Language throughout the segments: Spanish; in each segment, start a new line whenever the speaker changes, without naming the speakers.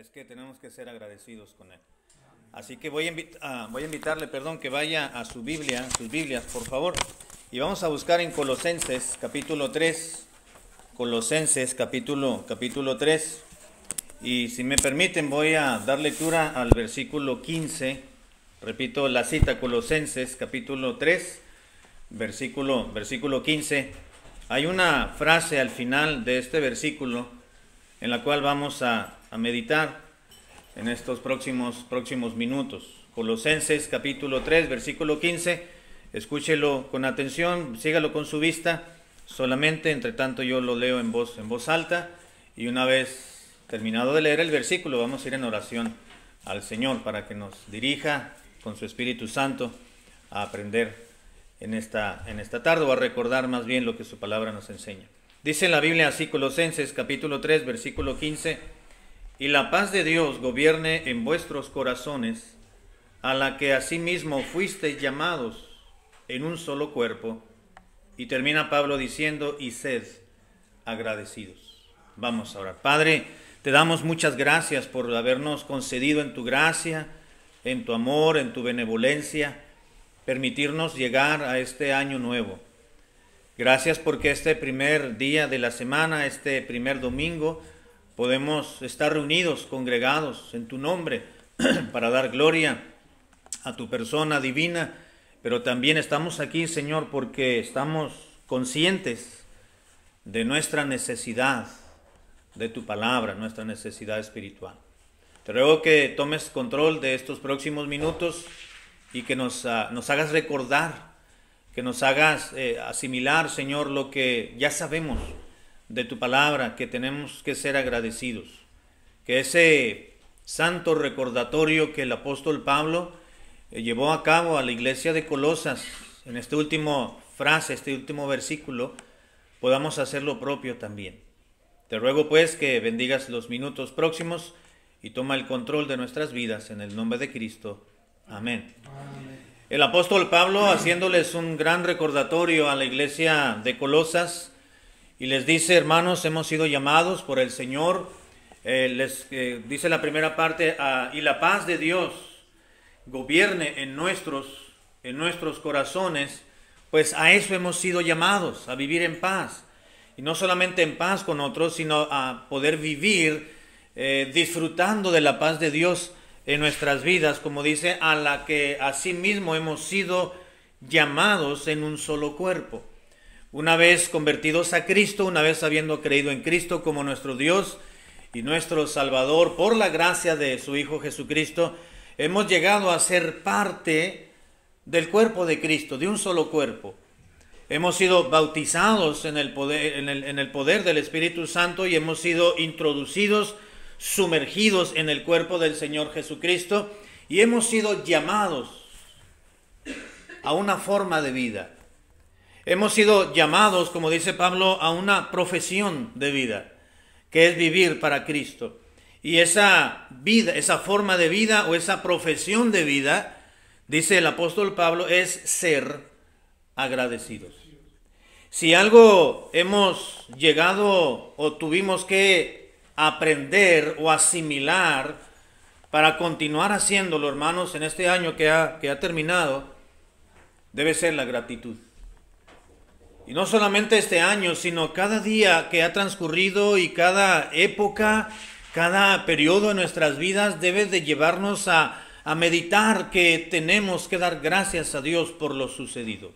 es que tenemos que ser agradecidos con Él. Así que voy a invitarle, que vaya a su Biblia, sus Biblias, por favor. Y vamos a buscar en Colosenses, capítulo 3. Colosenses, capítulo 3. Y si me permiten, voy a dar lectura al versículo 15. Repito la cita, Colosenses, capítulo 3, versículo 15. Hay una frase al final de este versículo en la cual vamos a meditar en estos próximos minutos. Colosenses capítulo 3, versículo 15. Escúchelo con atención, sígalo con su vista. Solamente, entre tanto, yo lo leo en voz alta. Y una vez terminado de leer el versículo, vamos a ir en oración al Señor para que nos dirija con su Espíritu Santo a aprender en esta tarde, o a recordar más bien lo que su palabra nos enseña. Dice en la Biblia así, Colosenses capítulo 3, versículo 15: y la paz de Dios gobierne en vuestros corazones, a la que asimismo fuisteis llamados en un solo cuerpo. Y termina Pablo diciendo: y sed agradecidos. Vamos a orar. Padre, te damos muchas gracias por habernos concedido en tu gracia, en tu amor, en tu benevolencia, permitirnos llegar a este año nuevo. Gracias porque este primer día de la semana, este primer domingo, podemos estar reunidos, congregados en tu nombre para dar gloria a tu persona divina, pero también estamos aquí, Señor, porque estamos conscientes de nuestra necesidad de tu palabra, nuestra necesidad espiritual. Te ruego que tomes control de estos próximos minutos y que nos hagas recordar, que nos hagas asimilar, Señor, lo que ya sabemos de tu palabra, que tenemos que ser agradecidos. Que ese santo recordatorio que el apóstol Pablo llevó a cabo a la iglesia de Colosas, en esta última frase, este último versículo, podamos hacer lo propio también. Te ruego pues que bendigas los minutos próximos y toma el control de nuestras vidas en el nombre de Cristo. Amén. Amén. El apóstol Pablo, haciéndoles un gran recordatorio a la iglesia de Colosas, y les dice: hermanos, hemos sido llamados por el Señor. Dice la primera parte: y la paz de Dios gobierne en nuestros corazones, pues a eso hemos sido llamados, a vivir en paz. Y no solamente en paz con otros, sino a poder vivir disfrutando de la paz de Dios en nuestras vidas, como dice, a la que asimismo hemos sido llamados en un solo cuerpo. Una vez convertidos a Cristo, una vez habiendo creído en Cristo como nuestro Dios y nuestro Salvador, por la gracia de su Hijo Jesucristo, hemos llegado a ser parte del cuerpo de Cristo, de un solo cuerpo. Hemos sido bautizados en el poder del Espíritu Santo y hemos sido introducidos, sumergidos en el cuerpo del Señor Jesucristo, y hemos sido llamados a una forma de vida. Hemos sido llamados, como dice Pablo, a una profesión de vida, que es vivir para Cristo. Y esa vida, esa forma de vida o esa profesión de vida, dice el apóstol Pablo, es ser agradecidos. Si algo hemos llegado o tuvimos que aprender o asimilar para continuar haciéndolo, hermanos, en este año que ha terminado, debe ser la gratitud. Y no solamente este año, sino cada día que ha transcurrido y cada época, cada periodo de nuestras vidas debe de llevarnos a meditar que tenemos que dar gracias a Dios por lo sucedido.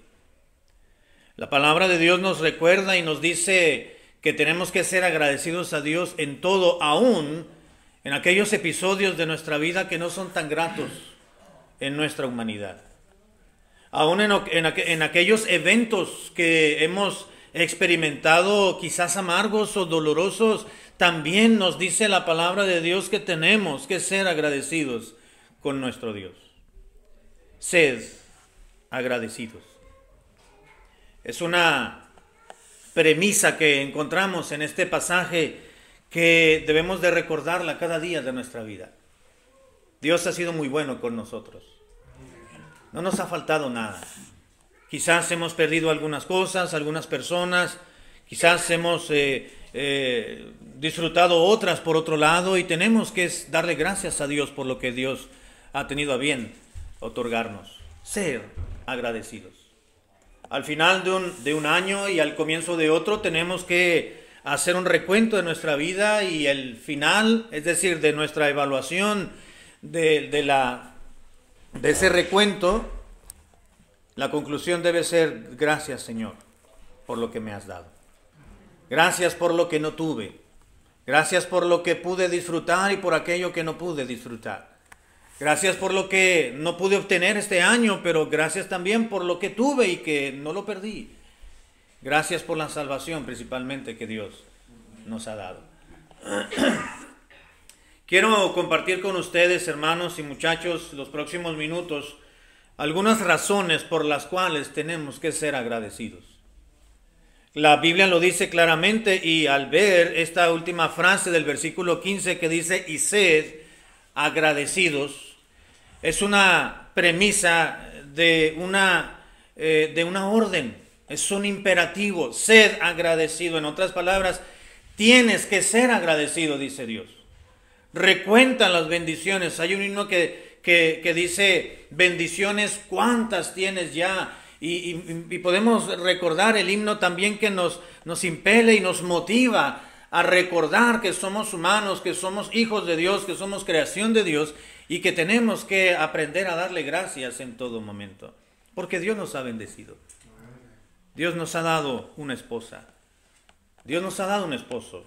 La palabra de Dios nos recuerda y nos dice que tenemos que ser agradecidos a Dios en todo, aún en aquellos episodios de nuestra vida que no son tan gratos en nuestra humanidad. Aún en aquellos eventos que hemos experimentado, quizás amargos o dolorosos, también nos dice la palabra de Dios que tenemos que ser agradecidos con nuestro Dios. Sed agradecidos. Es una premisa que encontramos en este pasaje que debemos de recordarla cada día de nuestra vida. Dios ha sido muy bueno con nosotros. No nos ha faltado nada. Quizás hemos perdido algunas cosas, algunas personas, quizás hemos disfrutado otras por otro lado y tenemos que darle gracias a Dios por lo que Dios ha tenido a bien otorgarnos. Ser agradecidos. Al final de un año y al comienzo de otro tenemos que hacer un recuento de nuestra vida y el final, es decir, de nuestra evaluación de ese recuento, la conclusión debe ser: gracias, Señor, por lo que me has dado. Gracias por lo que no tuve. Gracias por lo que pude disfrutar y por aquello que no pude disfrutar. Gracias por lo que no pude obtener este año, pero gracias también por lo que tuve y que no lo perdí. Gracias por la salvación principalmente que Dios nos ha dado. Quiero compartir con ustedes, hermanos y muchachos, los próximos minutos, algunas razones por las cuales tenemos que ser agradecidos. La Biblia lo dice claramente y al ver esta última frase del versículo 15 que dice: y sed agradecidos, es una premisa de una orden, es un imperativo: sed agradecido. En otras palabras, tienes que ser agradecido, dice Dios. Recuentan las bendiciones. Hay un himno que dice: bendiciones cuántas tienes ya. Y podemos recordar el himno también que nos impele y nos motiva a recordar que somos humanos, que somos hijos de Dios, que somos creación de Dios y que tenemos que aprender a darle gracias en todo momento. Porque Dios nos ha bendecido. Dios nos ha dado una esposa. Dios nos ha dado un esposo.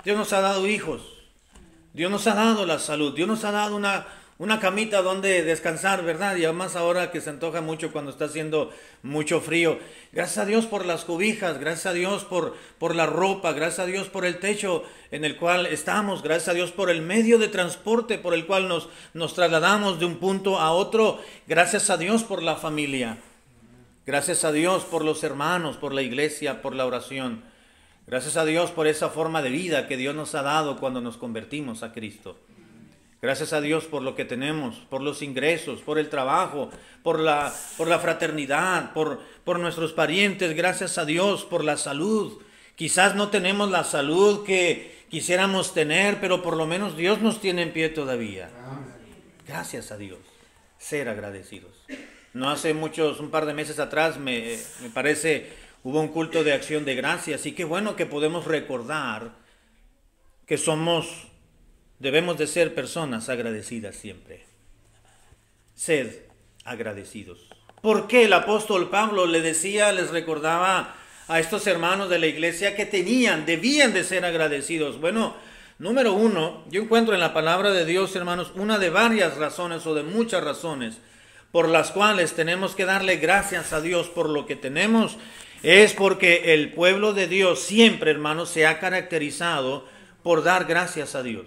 Dios nos ha dado hijos. Dios nos ha dado la salud. Dios nos ha dado una camita donde descansar, ¿verdad? Y además ahora que se antoja mucho cuando está haciendo mucho frío. Gracias a Dios por las cobijas, gracias a Dios por la ropa, gracias a Dios por el techo en el cual estamos, gracias a Dios por el medio de transporte por el cual nos trasladamos de un punto a otro, gracias a Dios por la familia, gracias a Dios por los hermanos, por la iglesia, por la oración, gracias a Dios por esa forma de vida que Dios nos ha dado cuando nos convertimos a Cristo. Gracias a Dios por lo que tenemos, por los ingresos, por el trabajo, por la fraternidad, por nuestros parientes. Gracias a Dios por la salud. Quizás no tenemos la salud que quisiéramos tener, pero por lo menos Dios nos tiene en pie todavía. Gracias a Dios. Ser agradecidos. No hace un par de meses atrás, me parece, hubo un culto de acción de gracias. Y qué bueno que podemos recordar que debemos de ser personas agradecidas siempre. Sed agradecidos. ¿Por qué el apóstol Pablo les recordaba a estos hermanos de la iglesia que debían de ser agradecidos? Bueno, número uno, yo encuentro en la palabra de Dios, hermanos, una de varias razones o de muchas razones por las cuales tenemos que darle gracias a Dios por lo que tenemos. Es porque el pueblo de Dios siempre, hermanos, se ha caracterizado por dar gracias a Dios.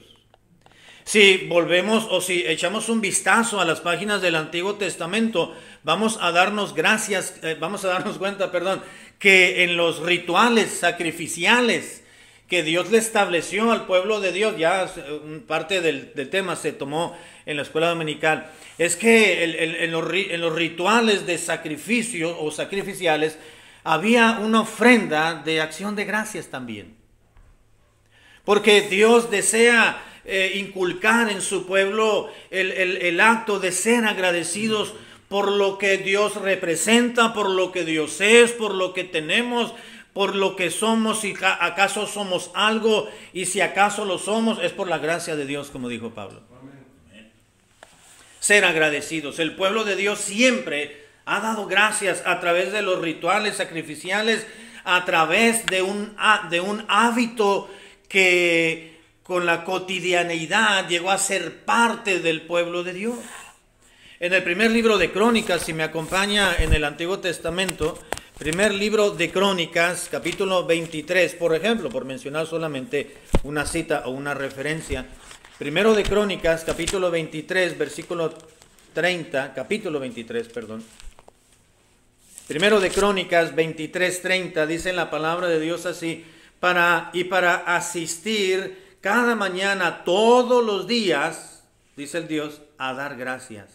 Si volvemos o si echamos un vistazo a las páginas del Antiguo Testamento, vamos a darnos cuenta, que en los rituales sacrificiales que Dios le estableció al pueblo de Dios, ya parte del tema se tomó en la escuela dominical, es que en los rituales de sacrificio o sacrificiales había una ofrenda de acción de gracias también. Porque Dios desea inculcar en su pueblo el acto de ser agradecidos por lo que Dios representa, por lo que Dios es, por lo que tenemos, por lo que somos, si acaso somos algo, y si acaso lo somos, es por la gracia de Dios, como dijo Pablo. Amén. Ser agradecidos. El pueblo de Dios siempre ha dado gracias a través de los rituales sacrificiales, a través de un hábito que con la cotidianeidad llegó a ser parte del pueblo de Dios. En el primer libro de Crónicas, si me acompaña en el Antiguo Testamento, primer libro de Crónicas, capítulo 23, por ejemplo, por mencionar solamente una cita o una referencia. Primero de Crónicas, capítulo 23, versículo 30, capítulo 23, perdón. Primero de Crónicas 23:30, dice en la palabra de Dios así: para asistir cada mañana, todos los días, dice el Dios, a dar gracias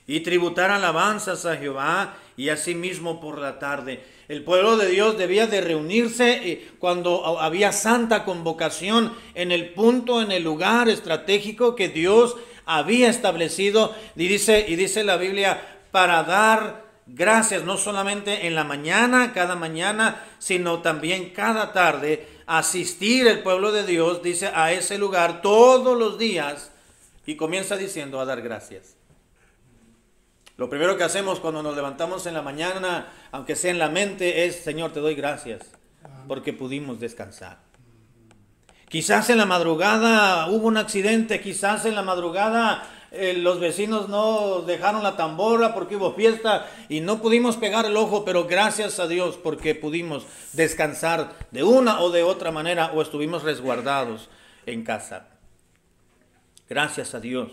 y tributar alabanzas a Jehová y asimismo por la tarde. El pueblo de Dios debía de reunirse cuando había santa convocación en el punto, en el lugar estratégico que Dios había establecido. Y dice la Biblia, para dar gracias, no solamente en la mañana, cada mañana, sino también cada tarde, asistir el pueblo de Dios, dice, a ese lugar todos los días, y comienza diciendo a dar gracias. Lo primero que hacemos cuando nos levantamos en la mañana, aunque sea en la mente, es, Señor, te doy gracias, porque pudimos descansar. Quizás en la madrugada hubo un accidente, quizás en la madrugada los vecinos no dejaron la tambora porque hubo fiesta y no pudimos pegar el ojo, pero gracias a Dios porque pudimos descansar de una o de otra manera o estuvimos resguardados en casa. Gracias a Dios.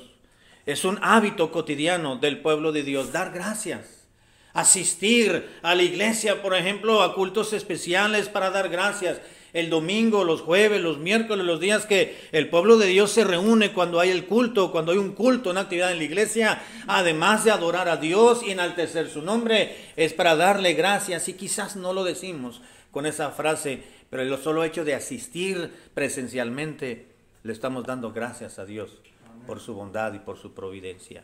Es un hábito cotidiano del pueblo de Dios dar gracias. Asistir a la iglesia, por ejemplo, a cultos especiales para dar gracias. El domingo, los jueves, los miércoles, los días que el pueblo de Dios se reúne cuando hay el culto, cuando hay un culto, una actividad en la iglesia, además de adorar a Dios y enaltecer su nombre, es para darle gracias. Y quizás no lo decimos con esa frase, pero el solo hecho de asistir presencialmente, le estamos dando gracias a Dios por su bondad y por su providencia.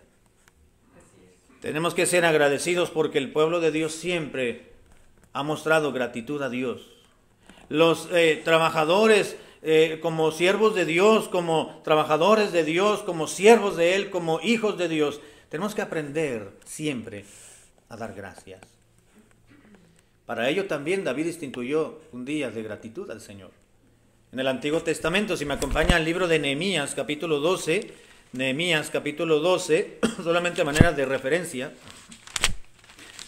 Tenemos que ser agradecidos porque el pueblo de Dios siempre ha mostrado gratitud a Dios. Los trabajadores como siervos de Dios, como trabajadores de Dios, como siervos de Él, como hijos de Dios, tenemos que aprender siempre a dar gracias. Para ello también David instituyó un día de gratitud al Señor. En el Antiguo Testamento, si me acompaña al libro de Nehemías, capítulo 12, Nehemías, capítulo 12, solamente a manera de referencia.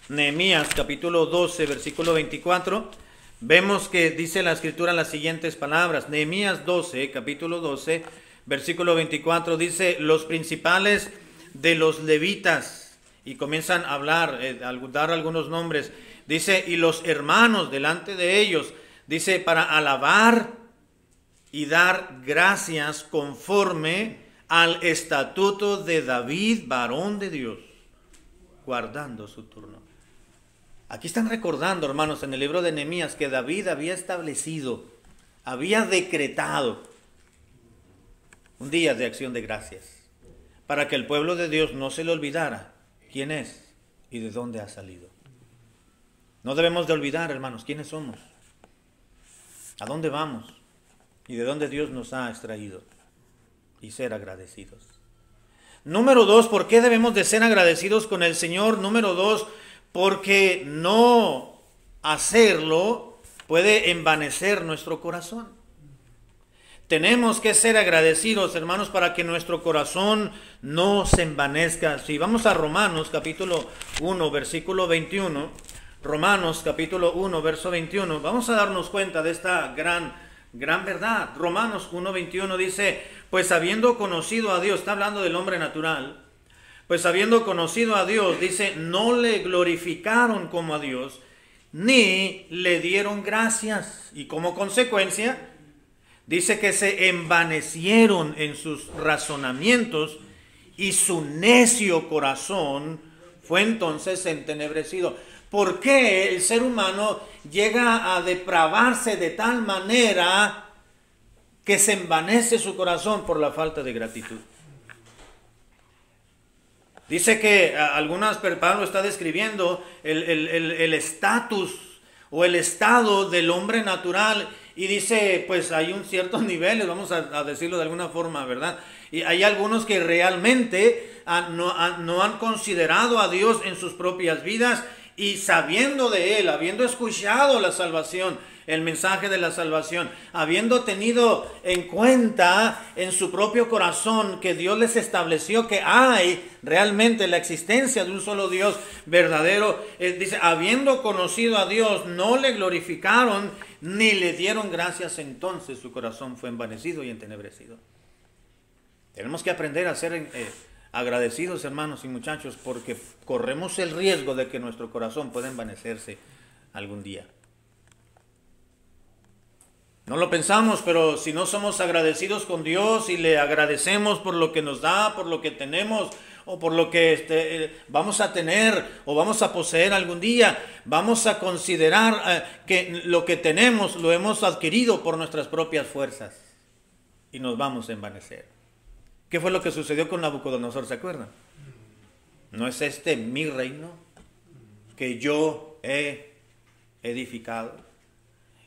Nehemías, capítulo 12, versículo 24. Vemos que dice la Escritura las siguientes palabras. Nehemías 12, capítulo 12, versículo 24, dice, los principales de los levitas, y comienzan a hablar, dar algunos nombres. Dice, y los hermanos delante de ellos, dice, para alabar y dar gracias conforme al estatuto de David, varón de Dios, guardando su turno. Aquí están recordando, hermanos, en el libro de Nehemías, que David había establecido, había decretado un día de acción de gracias, para que el pueblo de Dios no se le olvidara quién es y de dónde ha salido. No debemos de olvidar, hermanos, quiénes somos, a dónde vamos y de dónde Dios nos ha extraído, y ser agradecidos. Número 2, ¿por qué debemos de ser agradecidos con el Señor? Número 2, porque no hacerlo puede envanecer nuestro corazón. Tenemos que ser agradecidos, hermanos, para que nuestro corazón no se envanezca. Si vamos a Romanos capítulo 1, versículo 21, Romanos capítulo 1, verso 21, vamos a darnos cuenta de esta gran verdad. Romanos 1:21 dice, pues habiendo conocido a Dios, está hablando del hombre natural, pues habiendo conocido a Dios, dice, no le glorificaron como a Dios, ni le dieron gracias. Y como consecuencia, dice que se envanecieron en sus razonamientos y su necio corazón fue entonces entenebrecido. ¿Por qué el ser humano llega a depravarse de tal manera que se envanece su corazón por la falta de gratitud? Dice que Pablo está describiendo el estatus o el estado del hombre natural y dice, pues hay un ciertos niveles, vamos a decirlo de alguna forma, ¿verdad? Y hay algunos que realmente no han considerado a Dios en sus propias vidas y sabiendo de Él, habiendo escuchado la salvación, el mensaje de la salvación, habiendo tenido en cuenta en su propio corazón que Dios les estableció que hay realmente la existencia de un solo Dios verdadero, dice, habiendo conocido a Dios, no le glorificaron ni le dieron gracias, entonces su corazón fue envanecido y entenebrecido. Tenemos que aprender a ser agradecidos, hermanos y muchachos, porque corremos el riesgo de que nuestro corazón pueda envanecerse algún día. No lo pensamos, pero si no somos agradecidos con Dios y le agradecemos por lo que nos da, por lo que tenemos, o por lo que vamos a tener o vamos a poseer algún día, vamos a considerar que lo que tenemos lo hemos adquirido por nuestras propias fuerzas y nos vamos a envanecer. ¿Qué fue lo que sucedió con Nabucodonosor? ¿Se acuerdan? ¿No es este mi reino que yo he edificado?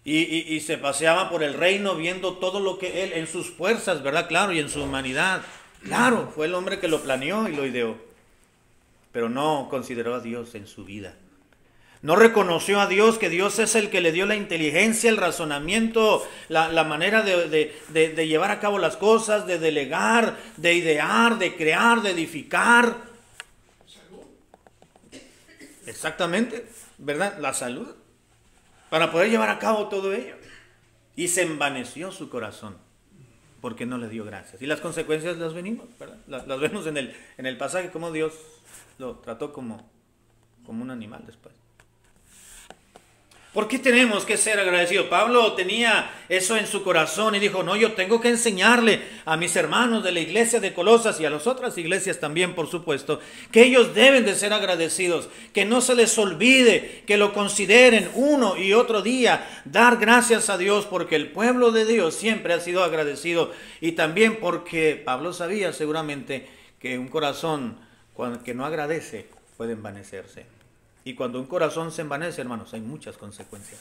Y se paseaba por el reino viendo todo lo que él, en sus fuerzas, ¿verdad? Claro, y en su humanidad. Claro, fue el hombre que lo planeó y lo ideó. Pero no consideró a Dios en su vida. No reconoció a Dios, que Dios es el que le dio la inteligencia, el razonamiento, la manera de llevar a cabo las cosas, de delegar, de idear, de crear, de edificar. Exactamente, ¿verdad? La salud. Para poder llevar a cabo todo ello. Y se envaneció su corazón, porque no le dio gracias. Y las consecuencias las venimos, ¿verdad? Las vemos en el pasaje, como Dios lo trató como un animal después. ¿Por qué tenemos que ser agradecidos? Pablo tenía eso en su corazón y dijo, no, yo tengo que enseñarle a mis hermanos de la iglesia de Colosas y a las otras iglesias también, por supuesto, que ellos deben de ser agradecidos, que no se les olvide, que lo consideren uno y otro día, dar gracias a Dios, porque el pueblo de Dios siempre ha sido agradecido, y también porque Pablo sabía seguramente que un corazón que no agradece puede envanecerse. Y cuando un corazón se envanece, hermanos, hay muchas consecuencias.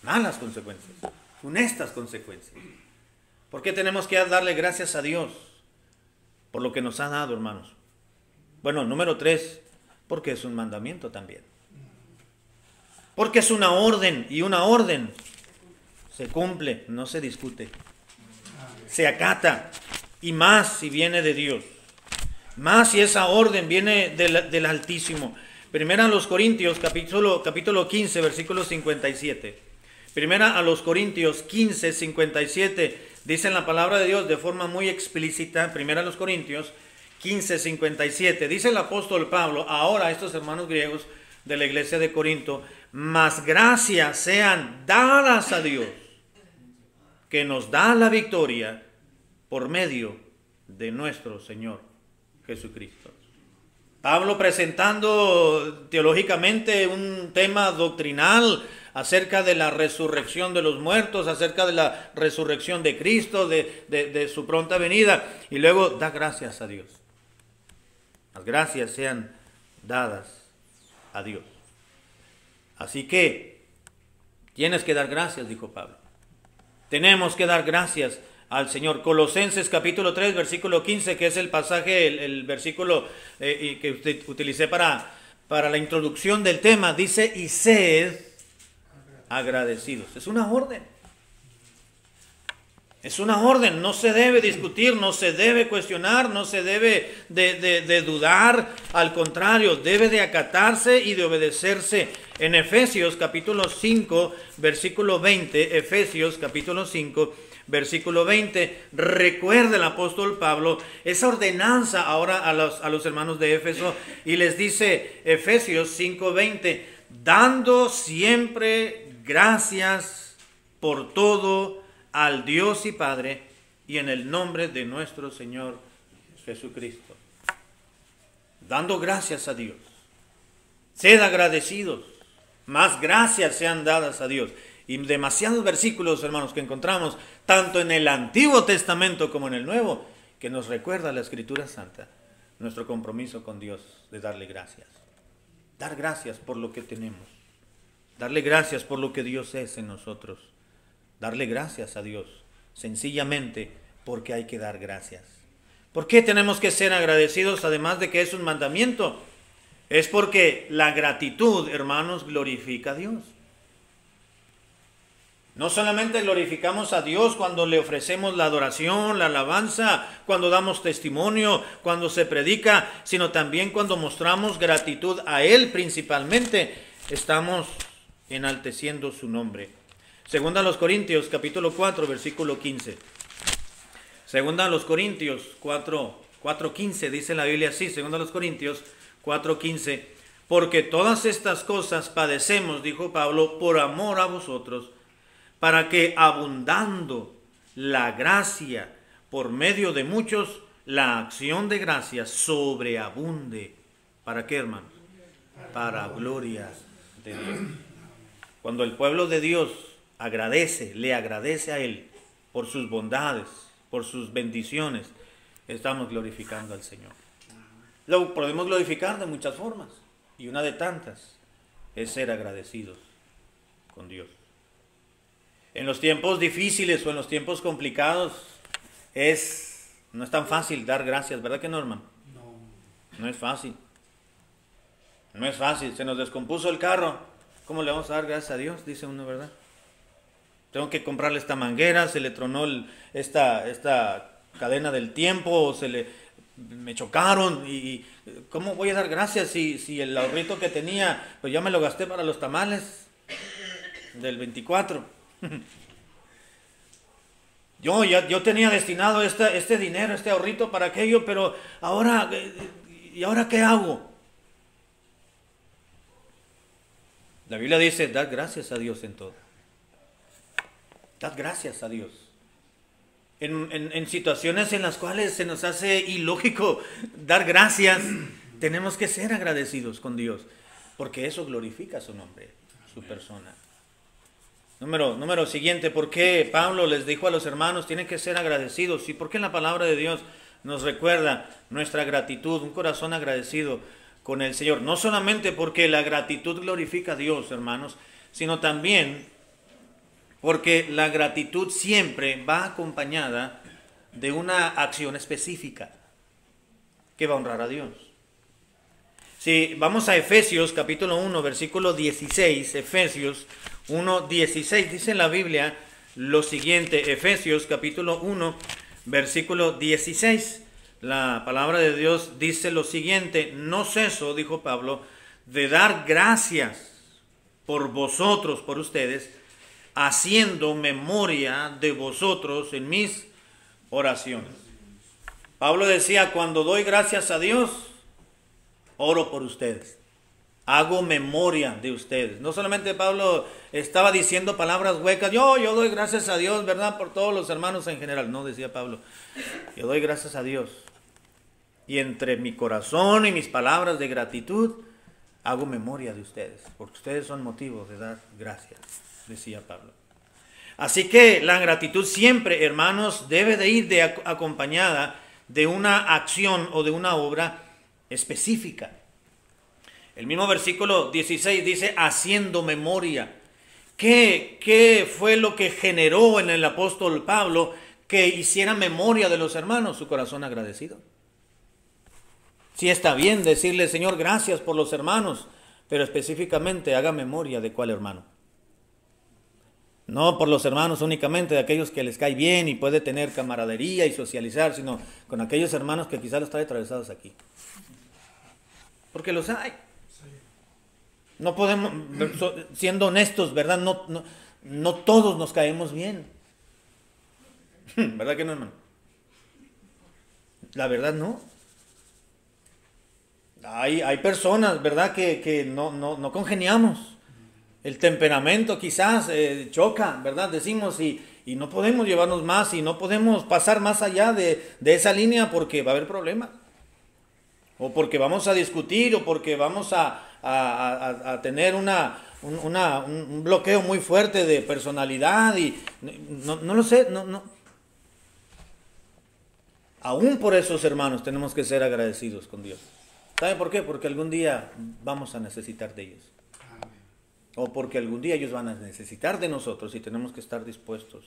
Malas consecuencias. Funestas consecuencias. ¿Por qué tenemos que darle gracias a Dios por lo que nos ha dado, hermanos? Bueno, número 3, porque es un mandamiento también. Porque es una orden, y una orden se cumple, no se discute. Se acata, y más si viene de Dios. Más si esa orden viene del Altísimo. Primera a los Corintios, capítulo 15, versículo 57. Primera a los Corintios 15, 57. Dice la palabra de Dios de forma muy explícita. Primera a los Corintios 15, 57. Dice el apóstol Pablo, ahora a estos hermanos griegos de la iglesia de Corinto, mas gracias sean dadas a Dios, que nos da la victoria por medio de nuestro Señor Jesucristo. Pablo presentando teológicamente un tema doctrinal acerca de la resurrección de los muertos, acerca de la resurrección de Cristo, de su pronta venida, y luego da gracias a Dios. Las gracias sean dadas a Dios. Así que tienes que dar gracias, dijo Pablo. Tenemos que dar gracias al Señor. Colosenses capítulo 3, versículo 15, que es el pasaje, el versículo que utilicé para la introducción del tema, dice, y sed agradecidos. Es una orden. Es una orden, no se debe discutir, no se debe cuestionar, no se debe de dudar, al contrario, debe de acatarse y de obedecerse. En Efesios capítulo 5, versículo 20, Efesios capítulo 5, versículo 20, recuerda el apóstol Pablo esa ordenanza ahora a los hermanos de Éfeso, y les dice, Efesios 5, 20, dando siempre gracias por todo al Dios y Padre, y en el nombre de nuestro Señor Jesucristo. Dando gracias a Dios. Sed agradecidos. Más gracias sean dadas a Dios. Y demasiados versículos, hermanos, que encontramos tanto en el Antiguo Testamento como en el Nuevo, que nos recuerda la Escritura Santa, nuestro compromiso con Dios de darle gracias. Dar gracias por lo que tenemos. Darle gracias por lo que Dios es en nosotros. Darle gracias a Dios, sencillamente porque hay que dar gracias. ¿Por qué tenemos que ser agradecidos, además de que es un mandamiento? Es porque la gratitud, hermanos, glorifica a Dios. No solamente glorificamos a Dios cuando le ofrecemos la adoración, la alabanza, cuando damos testimonio, cuando se predica, sino también cuando mostramos gratitud a Él principalmente, estamos enalteciendo su nombre. Segunda a los Corintios, capítulo 4, versículo 15. Segunda a los Corintios 4:15, dice la Biblia así, segunda a los Corintios 4:15. Porque todas estas cosas padecemos, dijo Pablo, por amor a vosotros, para que abundando la gracia por medio de muchos, la acción de gracias sobreabunde. ¿Para qué, hermanos? Para gloria de Dios. Cuando el pueblo de Dios le agradece a Él por sus bondades, por sus bendiciones, estamos glorificando al Señor. Lo podemos glorificar de muchas formas, y una de tantas es ser agradecidos con Dios. En los tiempos difíciles o en los tiempos complicados no es tan fácil dar gracias, ¿verdad que no, hermano? No es fácil. No es fácil. Se nos descompuso el carro. ¿Cómo le vamos a dar gracias a Dios? Dice uno, ¿verdad? Tengo que comprarle esta manguera, se le tronó esta cadena del tiempo, me chocaron, y ¿cómo voy a dar gracias si el ahorrito que tenía, pues ya me lo gasté para los tamales del 24? Yo tenía destinado este dinero, este ahorrito para aquello, pero ahora, ¿y ahora qué hago? La Biblia dice, dad gracias a Dios en todo. Dad gracias a Dios. En situaciones en las cuales se nos hace ilógico dar gracias, tenemos que ser agradecidos con Dios, porque eso glorifica su nombre, su persona. Número siguiente, ¿por qué Pablo les dijo a los hermanos, tienen que ser agradecidos? ¿Y por qué la palabra de Dios nos recuerda nuestra gratitud, un corazón agradecido con el Señor? No solamente porque la gratitud glorifica a Dios, hermanos, sino también porque la gratitud siempre va acompañada de una acción específica que va a honrar a Dios. Si vamos a Efesios capítulo 1, versículo 16, Efesios 1, 16, dice en la Biblia lo siguiente, Efesios capítulo 1, versículo 16, la palabra de Dios dice lo siguiente: no ceso, dijo Pablo, de dar gracias por vosotros, por ustedes, haciendo memoria de vosotros en mis oraciones. Pablo decía, cuando doy gracias a Dios, oro por ustedes. Hago memoria de ustedes. No solamente Pablo estaba diciendo palabras huecas, yo doy gracias a Dios, ¿verdad? Por todos los hermanos en general. No, decía Pablo, yo doy gracias a Dios. Y entre mi corazón y mis palabras de gratitud, hago memoria de ustedes, porque ustedes son motivo de dar gracias, decía Pablo. Así que la gratitud siempre, hermanos, debe de ir acompañada de una acción o de una obra específica. El mismo versículo 16 dice, haciendo memoria. ¿Qué fue lo que generó en el apóstol Pablo que hiciera memoria de los hermanos? Su corazón agradecido. Sí está bien decirle, Señor, gracias por los hermanos, pero específicamente haga memoria de cuál hermano. No por los hermanos únicamente, de aquellos que les cae bien y puede tener camaradería y socializar, sino con aquellos hermanos que quizás los trae atravesados aquí. Porque los hay. No podemos, siendo honestos, ¿verdad? No todos nos caemos bien. ¿Verdad que no, hermano? La verdad no. Hay personas, ¿verdad? Que no congeniamos. El temperamento quizás choca, ¿verdad? Decimos y no podemos llevarnos más y no podemos pasar más allá de esa línea porque va a haber problemas. O porque vamos a discutir o porque vamos a tener un bloqueo muy fuerte de personalidad y no lo sé, no. Aún por esos hermanos tenemos que ser agradecidos con Dios. ¿Sabe por qué? Porque algún día vamos a necesitar de ellos. O porque algún día ellos van a necesitar de nosotros y tenemos que estar dispuestos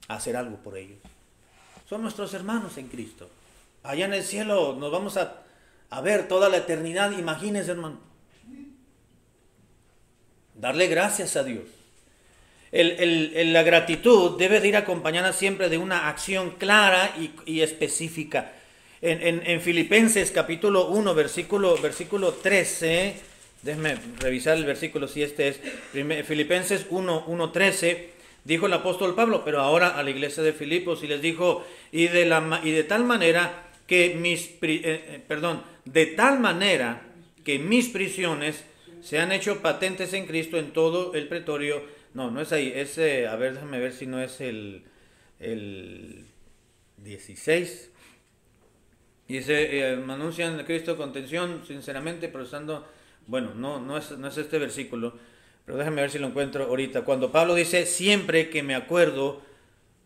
a hacer algo por ellos. Son nuestros hermanos en Cristo. Allá en el cielo nos vamos a ver toda la eternidad. Imagínense, hermano. Darle gracias a Dios. La gratitud debe de ir acompañada siempre de una acción clara y específica. En Filipenses capítulo 1, versículo 13, déjenme revisar el versículo si este es, Filipenses 1, 13, dijo el apóstol Pablo, pero ahora a la iglesia de Filipos, y les dijo, y de tal manera que mis prisiones se han hecho patentes en Cristo en todo el pretorio. No es ahí, déjame ver si no es 16. Dice, anuncian a Cristo con tensión, sinceramente, procesando. Bueno, no es este versículo, pero déjame ver si lo encuentro ahorita. Cuando Pablo dice, siempre que me acuerdo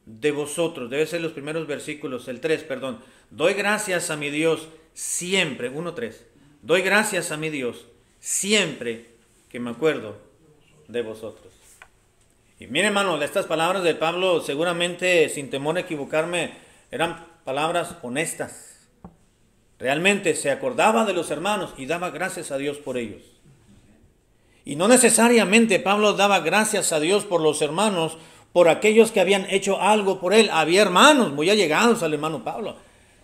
de vosotros, debe ser los primeros versículos, el 3, perdón. Doy gracias a mi Dios siempre, 1:3. Doy gracias a mi Dios siempre que me acuerdo de vosotros. Y miren, hermano, estas palabras de Pablo, seguramente, sin temor a equivocarme, eran palabras honestas. Realmente se acordaba de los hermanos y daba gracias a Dios por ellos. Y no necesariamente Pablo daba gracias a Dios por los hermanos, por aquellos que habían hecho algo por él. Había hermanos muy allegados al hermano Pablo.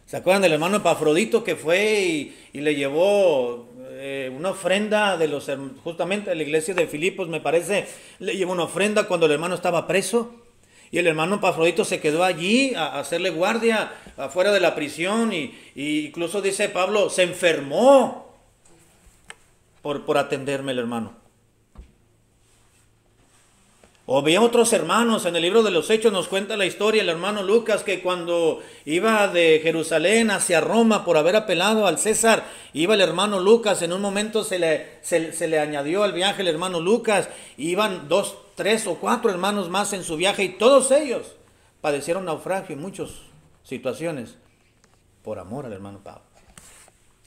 ¿Se acuerdan del hermano Epafrodito que fue y le llevó una ofrenda justamente a la iglesia de Filipos, me parece? Le llevó una ofrenda cuando el hermano estaba preso. Y el hermano Epafrodito se quedó allí a hacerle guardia afuera de la prisión. Y incluso dice Pablo, se enfermó por atenderme el hermano. O había otros hermanos, en el libro de los Hechos nos cuenta la historia, el hermano Lucas, que cuando iba de Jerusalén hacia Roma por haber apelado al César, iba el hermano Lucas, en un momento se le añadió al viaje el hermano Lucas, iban 2, 3 o 4 hermanos más en su viaje, y todos ellos padecieron naufragio en muchas situaciones, por amor al hermano Pablo.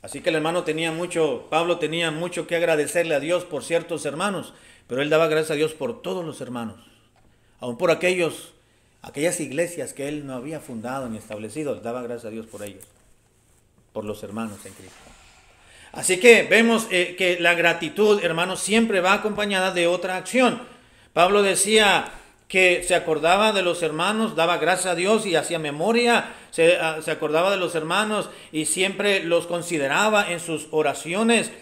Así que Pablo tenía mucho que agradecerle a Dios por ciertos hermanos, pero él daba gracias a Dios por todos los hermanos, aun por aquellas iglesias que él no había fundado ni establecido, daba gracias a Dios por ellos, por los hermanos en Cristo. Así que vemos que la gratitud, hermanos, siempre va acompañada de otra acción. Pablo decía que se acordaba de los hermanos, daba gracias a Dios y hacía memoria, se acordaba de los hermanos y siempre los consideraba en sus oraciones.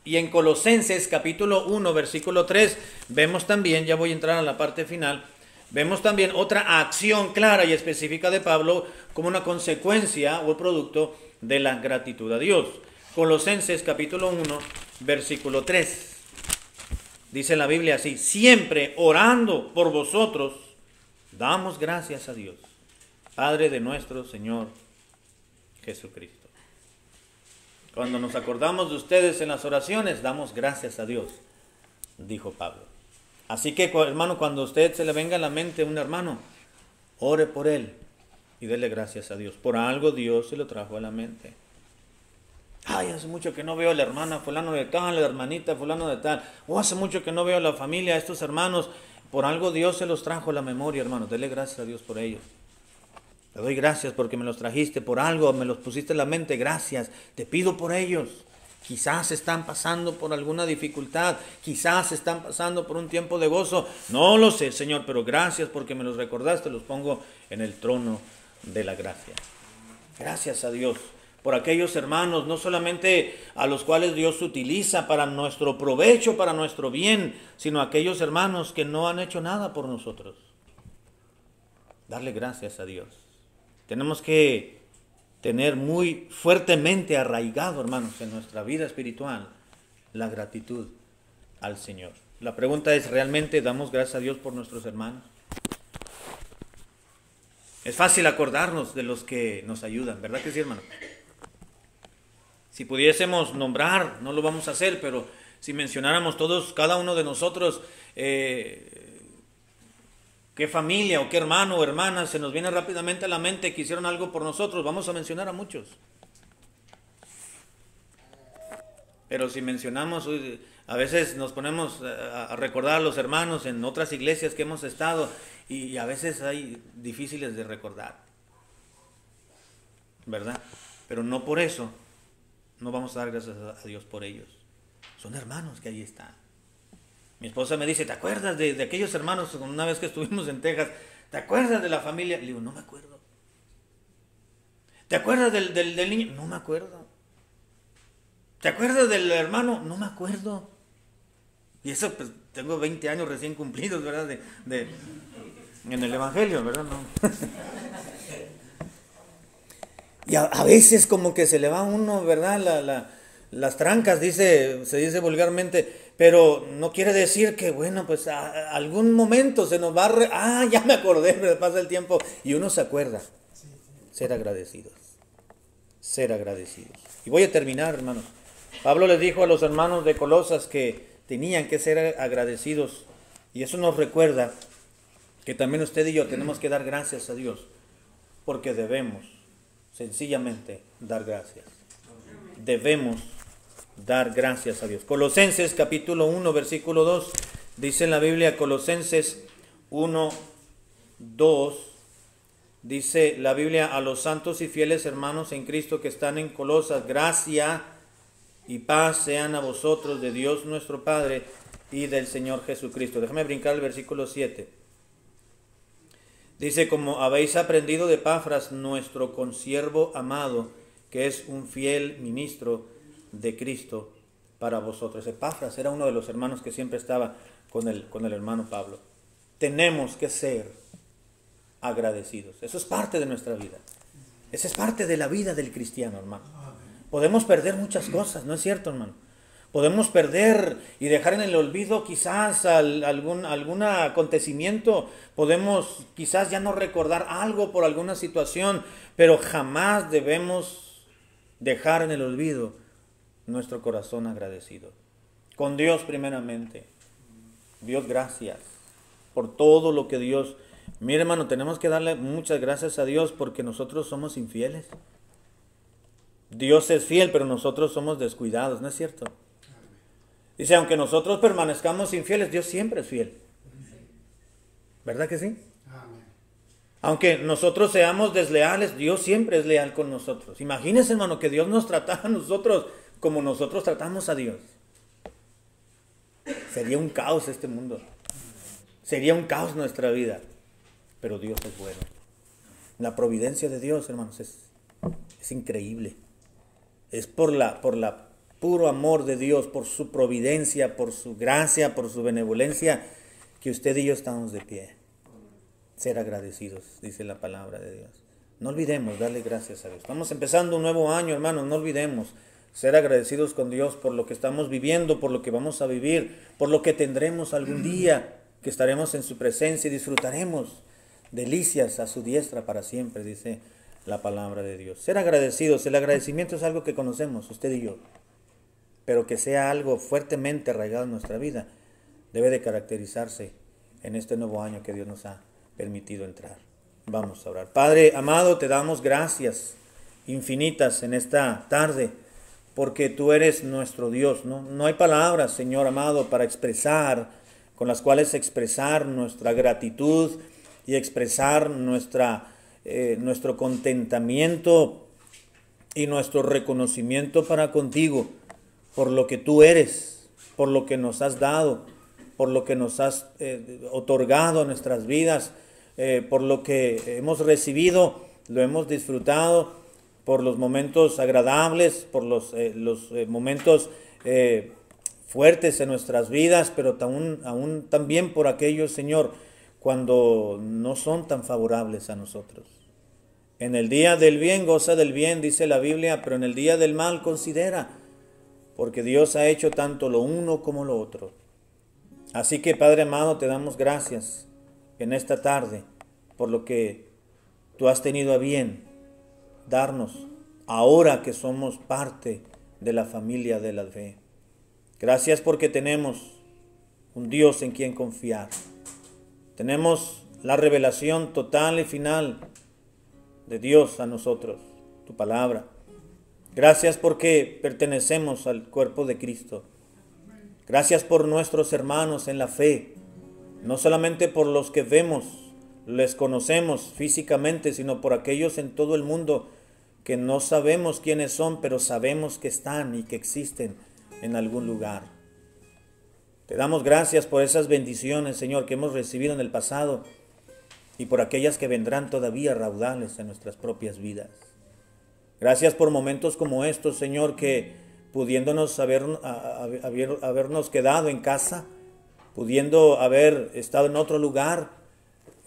Y en Colosenses capítulo 1, versículo 3, vemos también, ya voy a entrar a la parte final, vemos también otra acción clara y específica de Pablo como una consecuencia o producto de la gratitud a Dios. Colosenses capítulo 1, versículo 3. Dice la Biblia así, siempre orando por vosotros, damos gracias a Dios, Padre de nuestro Señor Jesucristo. Cuando nos acordamos de ustedes en las oraciones, damos gracias a Dios, dijo Pablo. Así que, hermano, cuando a usted se le venga a la mente un hermano, ore por él y dele gracias a Dios. Por algo Dios se lo trajo a la mente. Ay, hace mucho que no veo a la hermana fulano de tal, la hermanita fulano de tal. O hace mucho que no veo a la familia, a estos hermanos. Por algo Dios se los trajo a la memoria, hermano. Dele gracias a Dios por ellos. Te doy gracias porque me los trajiste, por algo me los pusiste en la mente, gracias. Te pido por ellos. Quizás están pasando por alguna dificultad, quizás están pasando por un tiempo de gozo. No lo sé, Señor, pero gracias porque me los recordaste, los pongo en el trono de la gracia. Gracias a Dios por aquellos hermanos, no solamente a los cuales Dios utiliza para nuestro provecho, para nuestro bien, sino a aquellos hermanos que no han hecho nada por nosotros. Darle gracias a Dios. Tenemos que tener muy fuertemente arraigado, hermanos, en nuestra vida espiritual, la gratitud al Señor. La pregunta es, ¿realmente damos gracias a Dios por nuestros hermanos? Es fácil acordarnos de los que nos ayudan, ¿verdad que sí, hermano? Si pudiésemos nombrar, no lo vamos a hacer, pero si mencionáramos todos, cada uno de nosotros, qué familia o qué hermano o hermana se nos viene rápidamente a la mente que hicieron algo por nosotros, vamos a mencionar a muchos. Pero si mencionamos, a veces nos ponemos a recordar a los hermanos en otras iglesias que hemos estado y a veces hay difíciles de recordar, ¿verdad? Pero no por eso no vamos a dar gracias a Dios por ellos. Son hermanos que ahí están. Mi esposa me dice, ¿te acuerdas de aquellos hermanos una vez que estuvimos en Texas? ¿Te acuerdas de la familia? Le digo, no me acuerdo. ¿Te acuerdas del niño? No me acuerdo. ¿Te acuerdas del hermano? No me acuerdo. Y eso, pues, tengo 20 años recién cumplidos, ¿verdad? En el Evangelio, ¿verdad? No. Y a veces como que se le va a uno, ¿verdad? Las trancas, se dice vulgarmente, pero no quiere decir que, bueno, pues algún momento se nos va ya me acordé, pero pasa el tiempo y uno se acuerda. Ser agradecidos. Ser agradecidos. Y voy a terminar, hermanos. Pablo les dijo a los hermanos de Colosas que tenían que ser agradecidos. Y eso nos recuerda que también usted y yo tenemos que dar gracias a Dios. Porque debemos, sencillamente, dar gracias. Debemos dar gracias a Dios. Colosenses capítulo 1, versículo 2. Dice en la Biblia, Colosenses 1, 2. Dice la Biblia, a los santos y fieles hermanos en Cristo que están en Colosas, gracia y paz sean a vosotros de Dios nuestro Padre y del Señor Jesucristo. Déjame brincar el versículo 7. Dice, como habéis aprendido de Epafras, nuestro consiervo amado, que es un fiel ministro de Cristo para vosotros. Epafras era uno de los hermanos que siempre estaba con el hermano Pablo. Tenemos que ser agradecidos. Eso es parte de nuestra vida. Esa es parte de la vida del cristiano, hermano. Podemos perder muchas cosas, ¿no es cierto, hermano? Podemos perder y dejar en el olvido quizás algún acontecimiento. Podemos quizás ya no recordar algo por alguna situación, pero jamás debemos dejar en el olvido nuestro corazón agradecido. Con Dios primeramente. Dios, gracias por todo lo que Dios... Mire, hermano, tenemos que darle muchas gracias a Dios porque nosotros somos infieles. Dios es fiel, pero nosotros somos descuidados, ¿no es cierto? Dice, aunque nosotros permanezcamos infieles, Dios siempre es fiel. ¿Verdad que sí? Aunque nosotros seamos desleales, Dios siempre es leal con nosotros. Imagínense, hermano, que Dios nos tratara a nosotros como nosotros tratamos a Dios. Sería un caos este mundo. Sería un caos nuestra vida. Pero Dios es bueno. La providencia de Dios, hermanos, es increíble. Es por la puro amor de Dios, por su providencia, por su gracia, por su benevolencia, que usted y yo estamos de pie. Ser agradecidos, dice la palabra de Dios. No olvidemos darle gracias a Dios. Estamos empezando un nuevo año, hermanos, no olvidemos ser agradecidos con Dios por lo que estamos viviendo, por lo que vamos a vivir, por lo que tendremos algún día, que estaremos en su presencia y disfrutaremos delicias a su diestra para siempre, dice la palabra de Dios. Ser agradecidos, el agradecimiento es algo que conocemos, usted y yo, pero que sea algo fuertemente arraigado en nuestra vida, debe de caracterizarse en este nuevo año que Dios nos ha permitido entrar. Vamos a orar. Padre amado, te damos gracias infinitas en esta tarde, porque tú eres nuestro Dios. No hay palabras, Señor amado, para expresar, con las cuales expresar nuestra gratitud y expresar nuestro contentamiento y nuestro reconocimiento para contigo, por lo que tú eres, por lo que nos has dado, por lo que nos has otorgado a nuestras vidas, por lo que hemos recibido, lo hemos disfrutado, por los momentos agradables, por los momentos fuertes en nuestras vidas, pero aún también por aquellos, Señor, cuando no son tan favorables a nosotros. En el día del bien, goza del bien, dice la Biblia, pero en el día del mal, considera, porque Dios ha hecho tanto lo uno como lo otro. Así que, Padre amado, te damos gracias en esta tarde por lo que tú has tenido a bien darnos ahora que somos parte de la familia de la fe. Gracias porque tenemos un Dios en quien confiar. Tenemos la revelación total y final de Dios a nosotros, tu palabra. Gracias porque pertenecemos al cuerpo de Cristo. Gracias por nuestros hermanos en la fe, no solamente por los que vemos, les conocemos físicamente, sino por aquellos en todo el mundo que no sabemos quiénes son, pero sabemos que están y que existen en algún lugar. Te damos gracias por esas bendiciones, Señor, que hemos recibido en el pasado y por aquellas que vendrán todavía raudales en nuestras propias vidas. Gracias por momentos como estos, Señor, que pudiéndonos habernos quedado en casa, pudiendo haber estado en otro lugar,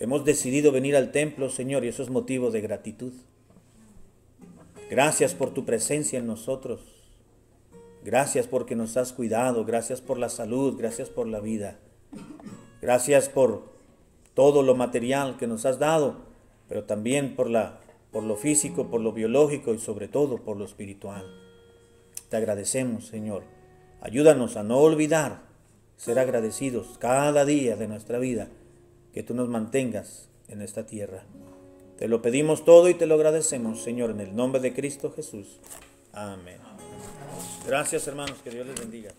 hemos decidido venir al templo, Señor, y eso es motivo de gratitud. Gracias por tu presencia en nosotros. Gracias porque nos has cuidado, gracias por la salud, gracias por la vida. Gracias por todo lo material que nos has dado, pero también por lo físico, por lo biológico y sobre todo por lo espiritual. Te agradecemos, Señor. Ayúdanos a no olvidar ser agradecidos cada día de nuestra vida, que tú nos mantengas en esta tierra. Te lo pedimos todo y te lo agradecemos, Señor, en el nombre de Cristo Jesús. Amén. Gracias, hermanos, que Dios les bendiga.